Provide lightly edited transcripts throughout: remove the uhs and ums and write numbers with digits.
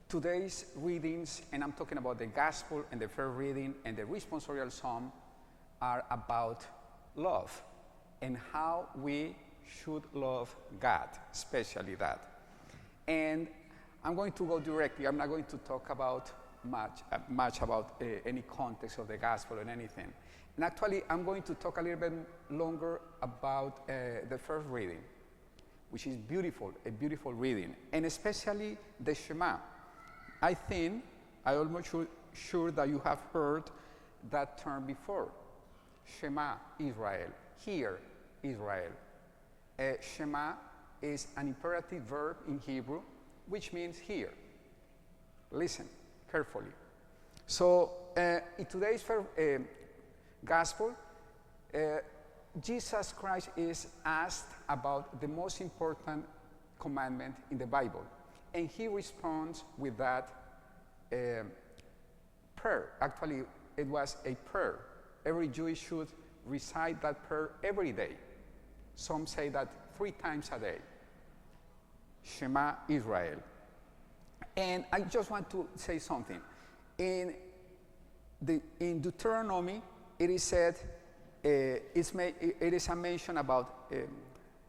Today's readings, and I'm talking about the gospel and the first reading and the responsorial psalm, are about love and how we should love God, especially that. And I'm going to go directly. I'm not going to talk about much about any context of the gospel and anything. And actually, I'm going to talk a little bit longer about the first reading, which is beautiful, a beautiful reading, and especially the Shema. I'm almost sure that you have heard that term before. Shema Israel. Hear Israel. Shema is an imperative verb in Hebrew, which means hear. Listen carefully. So in today's gospel, Jesus Christ is asked about the most important commandment in the Bible. And he responds with that prayer. Actually, it was a prayer. Every Jew should recite that prayer every day. Some say that 3 times a day. Shema Israel. And I just want to say something. In Deuteronomy, it is said, it is a mention about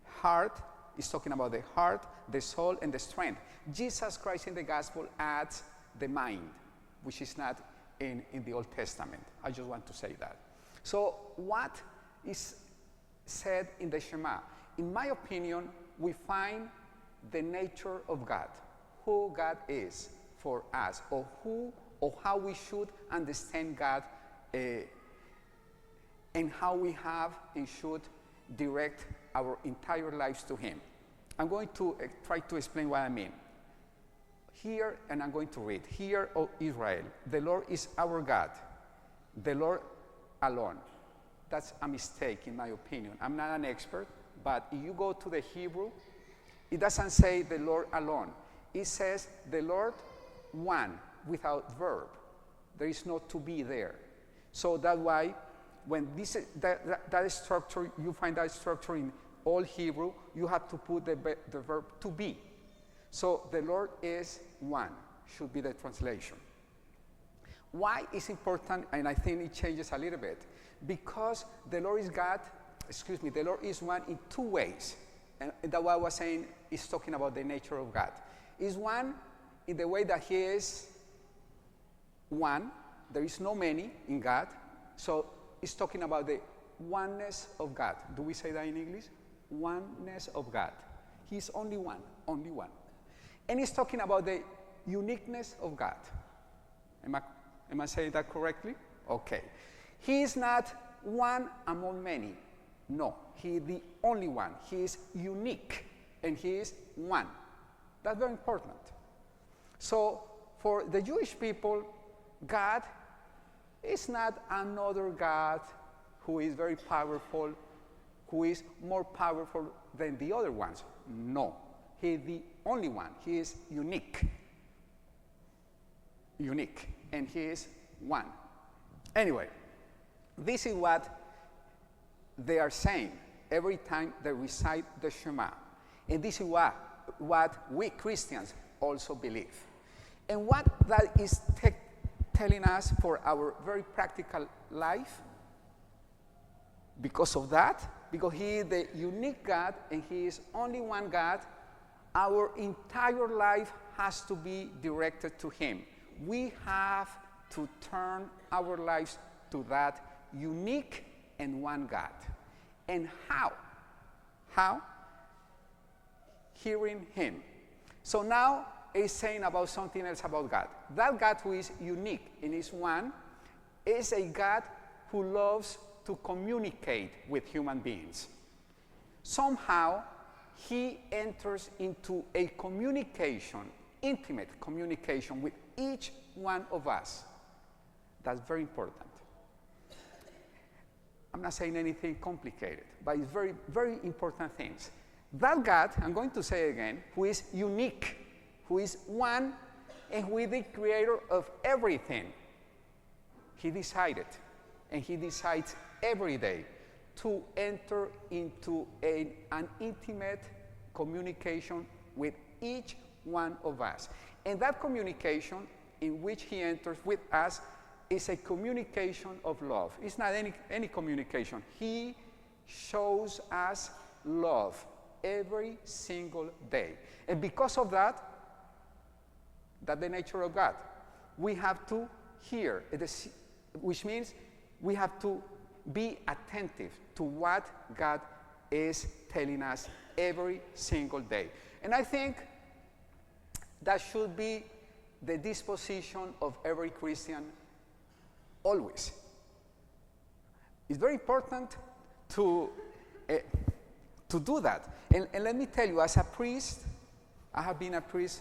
heart. It's talking about the heart, the soul, and the strength. Jesus Christ in the gospel adds the mind, which is not in the Old Testament. I just want to say that. So what is said in the Shema? In my opinion, we find the nature of God, who God is for us, or how we should understand God, and how we have and should direct our entire lives to Him. I'm going to try to explain what I mean. Hear, and I'm going to read. Hear, O Israel, the Lord is our God, the Lord alone. That's a mistake in my opinion. I'm not an expert, but if you go to the Hebrew, it doesn't say the Lord alone. It says the Lord one, without verb. There is no to be there. So that's why when that structure, you find that structure in all Hebrew, you have to put the verb to be. So the Lord is one, should be the translation. Why is important, and I think it changes a little bit, because the Lord is the Lord is one in 2 ways. And that what I was saying is talking about the nature of God. Is one in the way that He is one. There is no many in God. So it's talking about the oneness of God. Do we say that in English? Oneness of God. He's only one, only one. And it's talking about the uniqueness of God. Am I saying that correctly? Okay. He is not one among many. No, He is the only one. He is unique, and He is one. That's very important. So for the Jewish people, God is not another God who is very powerful, who is more powerful than the other ones. No, He is the only one. He is unique. Unique, and He is one. Anyway, this is what they are saying every time they recite the Shema. And this is what we Christians also believe. And what that is telling us for our very practical life, because of that, because He is the unique God and He is only one God, our entire life has to be directed to Him. We have to turn our lives to that unique and one God. And how? How? Hearing Him. So now it's saying about something else about God. That God who is unique and is one is a God who loves to communicate with human beings. Somehow, He enters into a communication, intimate communication with each one of us. That's very important. I'm not saying anything complicated, but it's very, very important things. That God, I'm going to say again, who is unique, who is one, and who is the creator of everything, He decided, and He decides every day to enter into an intimate communication with each one of us. And that communication in which he enters with us is a communication of love. It's not any communication. He shows us love every single day. And because of that, that's the nature of God. We have to hear, which means we have to be attentive to what God is telling us every single day. And I think that should be the disposition of every Christian always. It's very important to do that. And let me tell you, as a priest, I have been a priest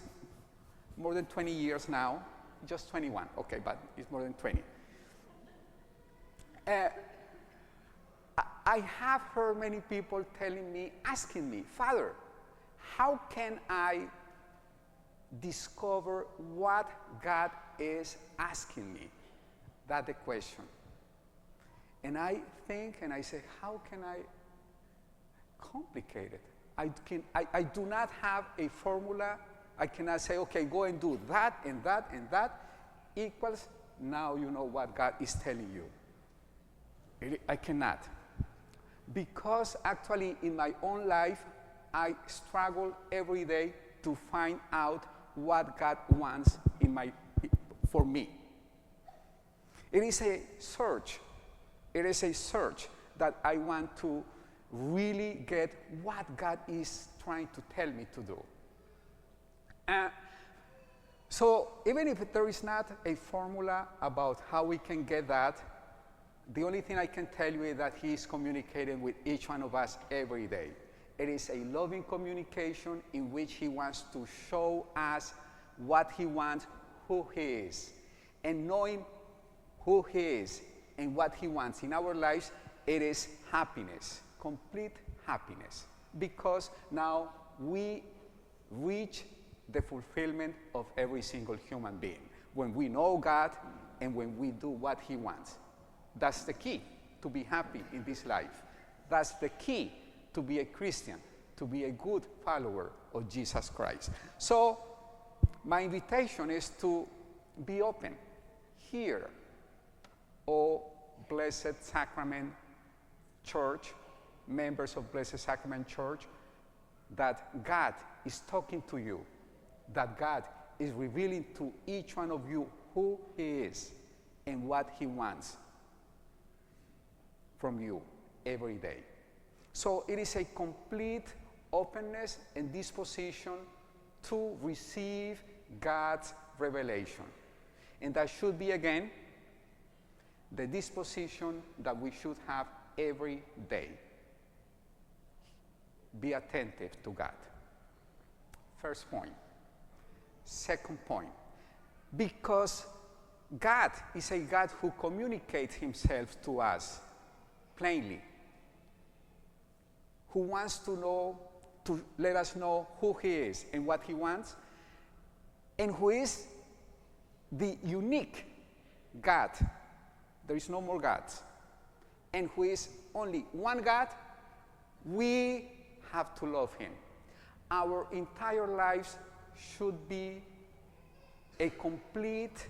more than 20 years now, just 21, okay, but it's more than 20. I have heard many people telling me, asking me, Father, how can I discover what God is asking me? That's the question. And I think and I say, how can I complicate it? I do not have a formula. I cannot say, okay, go and do that and that and that equals, now you know what God is telling you. I cannot. Because actually in my own life, I struggle every day to find out what God wants for me. It is a search. It is a search that I want to really get what God is trying to tell me to do. So even if there is not a formula about how we can get that, the only thing I can tell you is that he is communicating with each one of us every day. It is a loving communication in which he wants to show us what he wants, who he is. And knowing who he is and what he wants in our lives, it is happiness, complete happiness. Because now we reach the fulfillment of every single human being. When we know God and when we do what he wants. That's the key to be happy in this life. That's the key to be a Christian, to be a good follower of Jesus Christ. So my invitation is to be open here, O Blessed Sacrament Church, members of Blessed Sacrament Church, that God is talking to you, that God is revealing to each one of you who he is and what he wants from you every day. So it is a complete openness and disposition to receive God's revelation. And that should be, again, the disposition that we should have every day. Be attentive to God. First point. Second point. Because God is a God who communicates himself to us plainly, who wants to let us know who he is and what he wants, and who is the unique God. There is no more gods. And who is only one God, we have to love him. Our entire lives should be a complete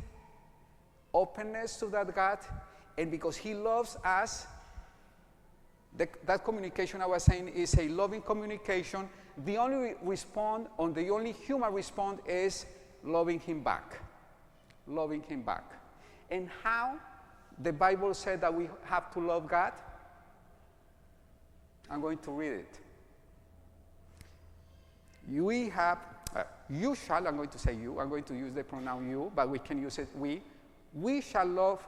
openness to that God, and because he loves us, that communication I was saying is a loving communication. The only human response is loving him back. Loving him back. And how the Bible said that we have to love God? I'm going to read it. We have, you shall, I'm going to say you, I'm going to use the pronoun you, but we can use it we. We shall love,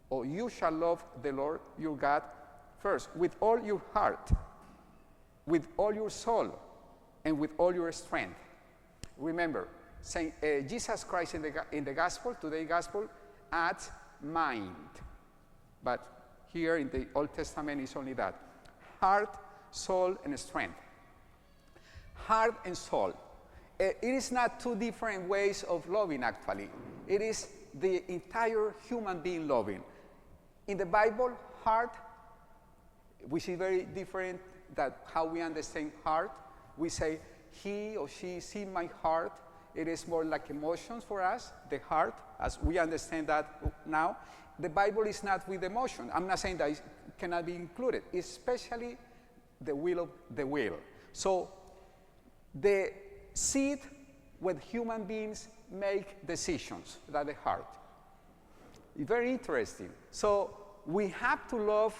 or you shall love the Lord your God first, with all your heart, with all your soul, and with all your strength. Remember, Jesus Christ in the gospel, today's gospel, adds mind. But here in the Old Testament is only that. Heart, soul, and strength. Heart and soul. It is not two different ways of loving, actually. It is the entire human being loving. In the Bible, heart, we see very different that how we understand heart. We say he or she see my heart. It is more like emotions for us, the heart, as we understand that now. The Bible is not with emotion. I'm not saying that it cannot be included, especially the will of the will. So the seed when human beings make decisions, that the heart. It's very interesting. So we have to love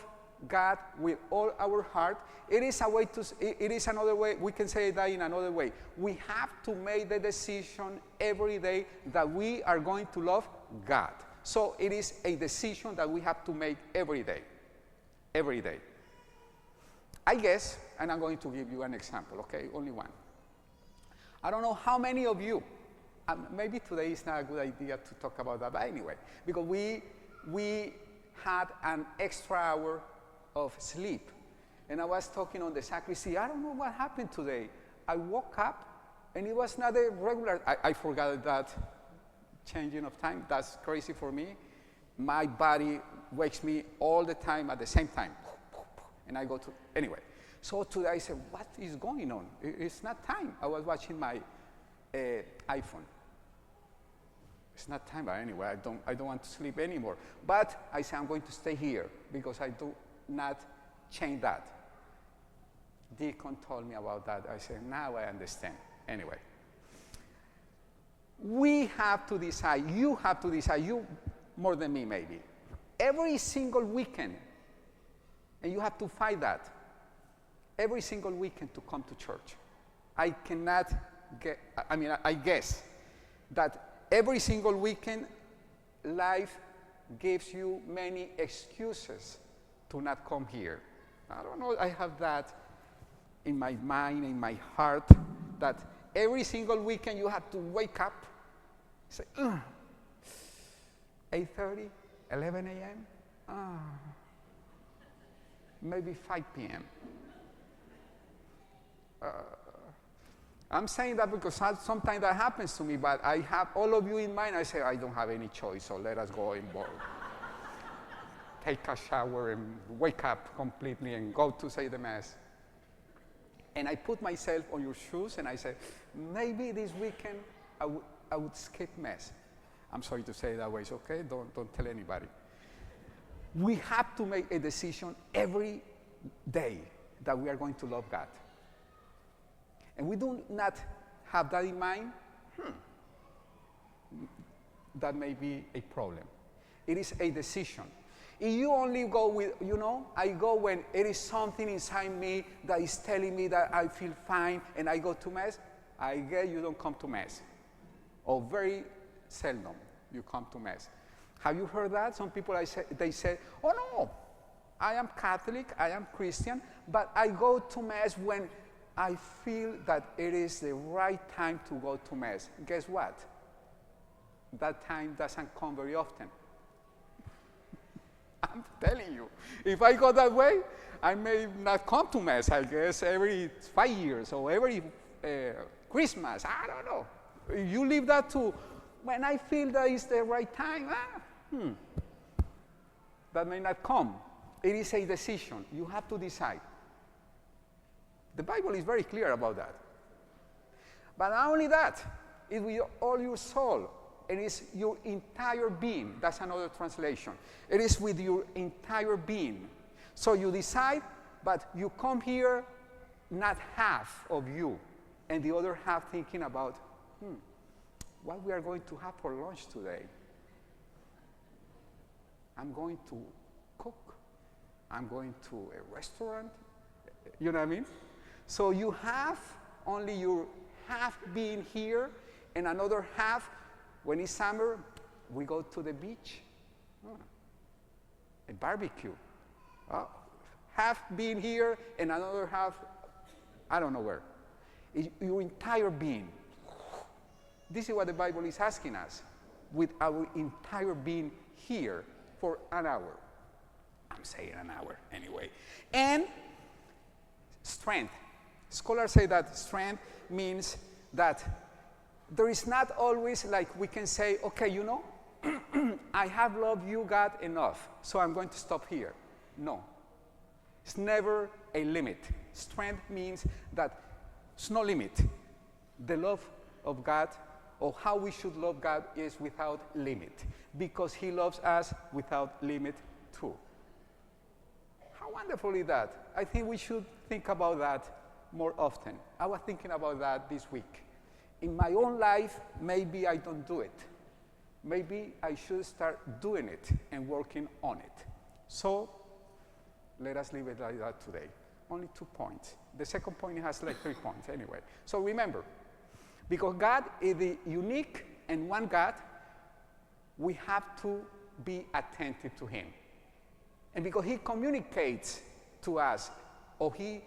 God with all our heart. It is a way to, it is another way, we can say that in another way. We have to make the decision every day that we are going to love God. So it is a decision that we have to make every day. Every day. I guess, and I'm going to give you an example, okay? Only one. I don't know how many of you, maybe today is not a good idea to talk about that, but anyway, because we had an extra hour of sleep. And I was talking on the sacristy, I don't know what happened today. I woke up and it was not a regular, I forgot that changing of time. That's crazy for me. My body wakes me all the time at the same time. And I go to, anyway. So today I said, what is going on? It's not time. I was watching my iPhone. It's not time, but anyway, I don't want to sleep anymore. But I said, I'm going to stay here because I do not change that. Deacon told me about that. I said, now I understand. Anyway. We have to decide, you have to decide, you more than me maybe, every single weekend, and you have to fight that, every single weekend to come to church. I cannot get, I guess that every single weekend life gives you many excuses to not come here. I don't know, I have that in my mind, in my heart, that every single weekend you have to wake up, say, 8:30, 11 a.m., maybe 5 p.m. I'm saying that because sometimes that happens to me, but I have all of you in mind. I say, I don't have any choice, so let us go involved. Take a shower and wake up completely and go to say the Mass. And I put myself on your shoes and I say, maybe this weekend I would skip Mass. I'm sorry to say it that way, it's okay? Don't tell anybody. We have to make a decision every day that we are going to love God. And we do not have that in mind, that may be a problem. It is a decision. If you only go with, I go when it is something inside me that is telling me that I feel fine and I go to Mass, I guess you don't come to Mass. Or very seldom you come to Mass. Have you heard that? Some people, they say, oh no, I am Catholic, I am Christian, but I go to Mass when I feel that it is the right time to go to Mass. Guess what? That time doesn't come very often. I'm telling you, if I go that way, I may not come to Mass, I guess, every 5 years or every Christmas. I don't know. You leave that to when I feel that it's the right time. That may not come. It is a decision. You have to decide. The Bible is very clear about that. But not only that, it's with all your soul. It is your entire being. That's another translation. It is with your entire being. So you decide, but you come here not half of you, and the other half thinking about, what we are going to have for lunch today. I'm going to cook. I'm going to a restaurant. You know what I mean? So you have only your half being here, and another half, when it's summer, we go to the beach, a barbecue. Half being here, and another half, I don't know where. Your entire being. This is what the Bible is asking us, with our entire being here for an hour. I'm saying an hour anyway. And strength. Scholars say that strength means that there is not always like we can say, okay, I have loved you, God, enough, so I'm going to stop here. No. It's never a limit. Strength means that there's no limit. The love of God, or how we should love God, is without limit, because he loves us without limit too. How wonderful is that? I think we should think about that more often. I was thinking about that this week. In my own life, maybe I don't do it. Maybe I should start doing it and working on it. So let us leave it like that today. Only 2 points. The second point has like 3 points anyway. So remember, because God is the unique and one God, we have to be attentive to him. And because he communicates to us, or he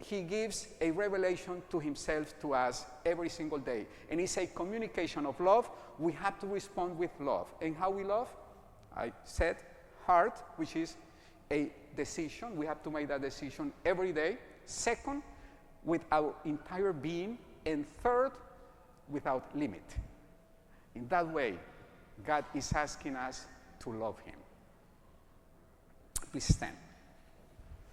gives a revelation to himself to us every single day. And it's a communication of love. We have to respond with love. And how we love? I said heart, which is a decision. We have to make that decision every day. Second, with our entire being. And third, without limit. In that way, God is asking us to love him. Please stand.